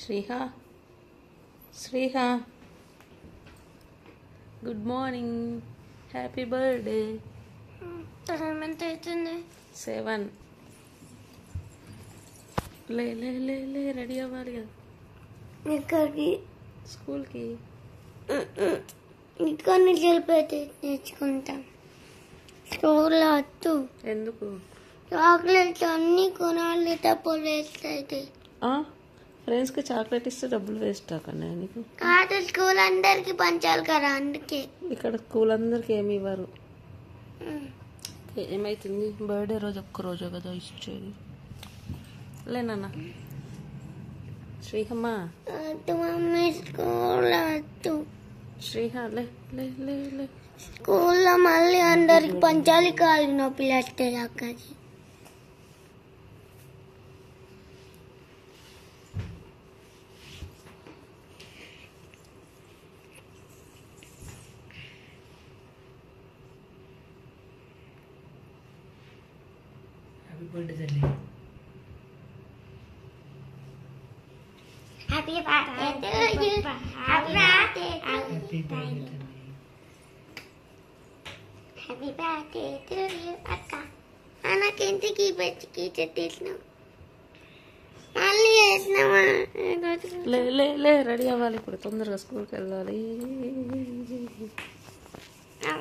Sriha Sriha good morning, happy birthday. Time ఎంత అవుతుంది? 7. లే లే లే లే రెడీ అవ్వాలి కదా ఇక్కడికి స్కూల్కి. ఇంటికొని వెళ్ళిపోతే నేర్చుకుంటాం. స్కూల్లో వద్దు, ఎందుకు? చాక్లెట్స్ అన్నీ కొనాలి, డబ్బులు వేస్ట్ అవుతాయి. ఫ్రెండ్స్కి చాక్లెట్ ఇస్తే డబ్బులు వేస్ట్ అక్కడ నీకు. కాదు, స్కూల్ అందరికి పంచాలి కదా, అందుకే. ఇక్కడ స్కూల్ అందరికి ఏమి ఇవ్వరు. ఏమైతుంది? బర్త్డే రోజు ఒక్కరోజే కదా ఇచ్చేది. లేనన్న శ్రీహమ్మ, వద్దు మమ్మీ, స్కూల్లో వద్దు. శ్రీహ లే లే లే లే. స్కూల్లో మళ్ళీ అందరికి పంచాలి, కాళ్ళు నొప్పి వస్తాయి అక్కడి. Happy birthday to you. Happy birthday to you. Happy birthday to you, అక్క. నాకెందుకు ఈ బచ్చికి చేసినావు? మళ్ళీ వేసినావా? లే లే లే రెడీ అవ్వాలి ఇప్పుడు, తొందరగా స్కూల్కి వెళ్ళాలి.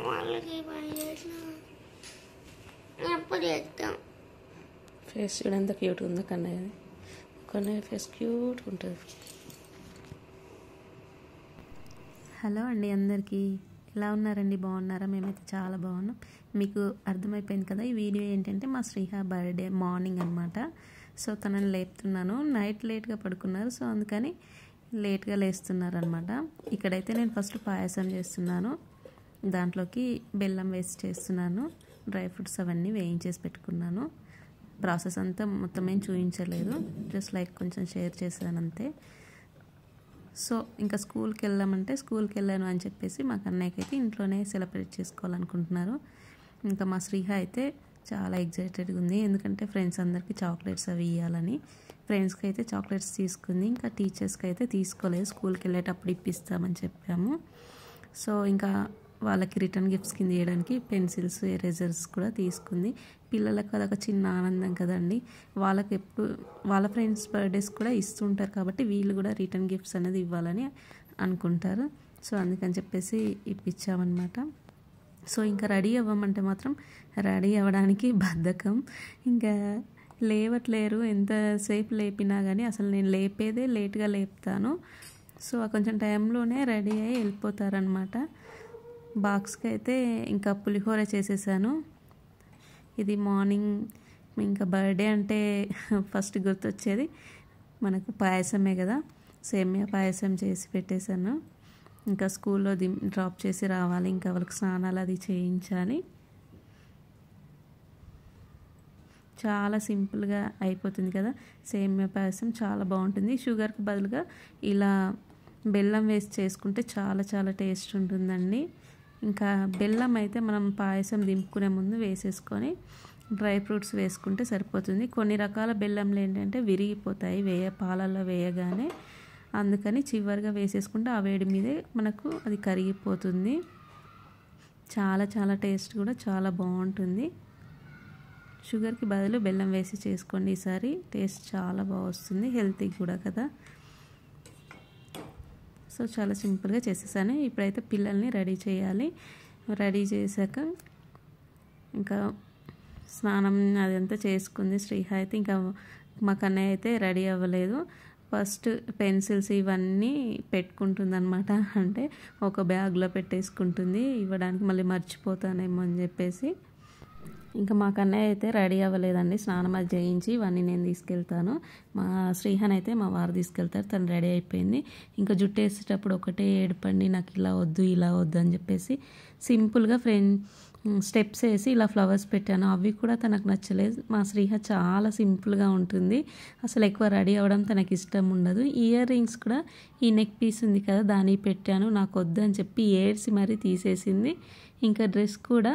వాళ్ళకి పని చేసినావా? ఎప్పుడు చేస్తాం? ఫేస్ చూడ ఎంత క్యూట్ ఉందో కన్నయ్య. కన్నయ్య ఫేస్ క్యూట్ ఉంటుంది. హలో అండి అందరికీ, ఎలా ఉన్నారండి? బాగున్నారా? మేమైతే చాలా బాగున్నాం. మీకు అర్థమైపోయింది కదా, ఈ వీడియో ఏంటంటే మా శ్రీహ బర్త్డే మార్నింగ్ అనమాట. సో తనని లేపుతున్నాను. నైట్ లేట్గా పడుకున్నారు, సో అందుకని లేట్గా లేస్తున్నారు అనమాట. ఇక్కడైతే నేను ఫస్ట్ పాయసం చేస్తున్నాను. దాంట్లోకి బెల్లం వేసి చేస్తున్నాను. డ్రై ఫ్రూట్స్ అవన్నీ వేయించేసి పెట్టుకున్నాను. ప్రాసెస్ అంతా మొత్తం ఏం చూపించలేదు, జస్ట్ లైక్ కొంచెం షేర్ చేశాను అంతే. సో ఇంకా స్కూల్కి వెళ్ళామంటే స్కూల్కి వెళ్ళాను అని చెప్పేసి మా కన్నయ్యకి అయితే ఇంట్లోనే సెలబ్రేట్ చేసుకోవాలనుకుంటున్నారు. ఇంకా మా శ్రీహ అయితే చాలా ఎగ్జైటెడ్గా ఉంది, ఎందుకంటే ఫ్రెండ్స్ అందరికీ చాక్లెట్స్ అవి ఇవ్వాలని. ఫ్రెండ్స్కి అయితే చాక్లెట్స్ తీసుకుంది, ఇంకా టీచర్స్కి అయితే తీసుకోలేదు. స్కూల్కి వెళ్ళేటప్పుడు ఇప్పిస్తామని చెప్పాము. సో ఇంకా వాళ్ళకి రిటర్న్ గిఫ్ట్స్ కింద ఇవ్వడానికి పెన్సిల్స్, ఎరేజర్స్ కూడా తీసుకుంది. పిల్లలకు అదొక చిన్న ఆనందం కదండి. వాళ్ళకి ఎప్పుడు వాళ్ళ ఫ్రెండ్స్ బర్త్డేస్ కూడా ఇస్తుంటారు కాబట్టి వీళ్ళు కూడా రిటర్న్ గిఫ్ట్స్ అనేది ఇవ్వాలని అనుకుంటారు. సో అందుకని చెప్పేసి ఇప్పించామన్నమాట. సో ఇంకా రెడీ అవ్వమంటే మాత్రం రెడీ అవ్వడానికి బద్ధకం. ఇంకా లేవట్లేరు, ఎంతసేపు లేపినా కానీ. అసలు నేను లేపేదే లేట్గా లేపుతాను. సో కొంచెం టైంలోనే రెడీ అయ్యి వెళ్ళిపోతారనమాట. బాక్స్కి అయితే ఇంకా పులిహోర చేసేసాను. ఇది మార్నింగ్. ఇంకా బర్త్డే అంటే ఫస్ట్ గుర్తొచ్చేది మనకు పాయసమే కదా. సేమియా పాయసం చేసి పెట్టేశాను. ఇంకా స్కూల్లో డ్రాప్ చేసి రావాలి, ఇంకా వాళ్ళకి స్నానాలు అది చేయించాలి. చాలా సింపుల్గా అయిపోతుంది కదా సేమియా పాయసం, చాలా బాగుంటుంది. షుగర్కి బదులుగా ఇలా బెల్లం వేసి చేసుకుంటే చాలా చాలా టేస్ట్ ఉంటుందండి. ఇంకా బెల్లం అయితే మనం పాయసం దింపుకునే ముందు వేసేసుకొని డ్రై ఫ్రూట్స్ వేసుకుంటే సరిపోతుంది. కొన్ని రకాల బెల్లంలు ఏంటంటే విరిగిపోతాయి పాలల్లో వేయగానే, అందుకని చివరిగా వేసేసుకుంటే ఆ వేడి మీదే మనకు అది కరిగిపోతుంది. చాలా చాలా టేస్ట్ కూడా చాలా బాగుంటుంది. షుగర్కి బదులు బెల్లం వేసి చేసుకోండి ఈసారి, టేస్ట్ చాలా బాగా వస్తుంది, హెల్తీ కూడా కదా. సో చాలా సింపుల్గా చేసేసాను. ఇప్పుడైతే పిల్లల్ని రెడీ చేయాలి. రెడీ చేశాక ఇంకా స్నానం అదంతా చేసుకుంది శ్రీహ అయితే. ఇంకా మా కన్నయ్య అయితే రెడీ అవ్వలేదు. ఫస్ట్ పెన్సిల్స్ ఇవన్నీ పెట్టుకుంటుంది అనమాట. అంటే ఒక బ్యాగ్లో పెట్టేసుకుంటుంది, ఇవ్వడానికి మళ్ళీ మర్చిపోతానేమో అని చెప్పేసి. ఇంకా మా కన్నయ్య అయితే రెడీ అవ్వలేదండి. స్నానం అది చేయించి ఇవన్నీ నేను తీసుకెళ్తాను. మా శ్రీహన్ అయితే మా వారు తీసుకెళ్తారు. తను రెడీ అయిపోయింది. ఇంకా జుట్టు వేసేటప్పుడు ఒకటే ఏడుపండి, నాకు ఇలా వద్దు ఇలా వద్దు అని చెప్పేసి సింపుల్గా స్టెప్స్ వేసి ఇలా ఫ్లవర్స్ పెట్టాను. అవి కూడా తనకు నచ్చలేదు. మా శ్రీహ చాలా సింపుల్గా ఉంటుంది, అసలు ఎక్కువ రెడీ అవ్వడం తనకి ఇష్టం ఉండదు. ఇయర్ రింగ్స్ కూడా ఈ నెక్ పీస్ ఉంది కదా దానికి పెట్టాను, నాకు వద్దు అని చెప్పి ఏడ్చి మరీ తీసేసింది. ఇంకా డ్రెస్ కూడా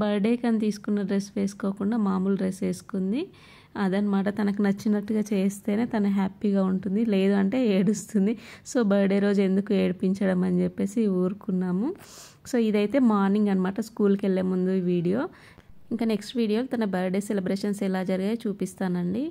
బర్త్డేకి అని తీసుకున్న డ్రెస్ వేసుకోకుండా మామూలు డ్రెస్ వేసుకుంది. అదనమాట, తనకు నచ్చినట్టుగా చేస్తేనే తను హ్యాపీగా ఉంటుంది, లేదు అంటే ఏడుస్తుంది. సో బర్త్డే రోజు ఎందుకు ఏడిపించడం అని చెప్పేసి ఊరుకున్నాము. సో ఇదైతే మార్నింగ్ అనమాట, స్కూల్కి వెళ్ళే ముందు ఈ వీడియో. ఇంకా నెక్స్ట్ వీడియోలో తన బర్త్డే సెలబ్రేషన్స్ ఎలా జరిగాయో చూపిస్తానండి.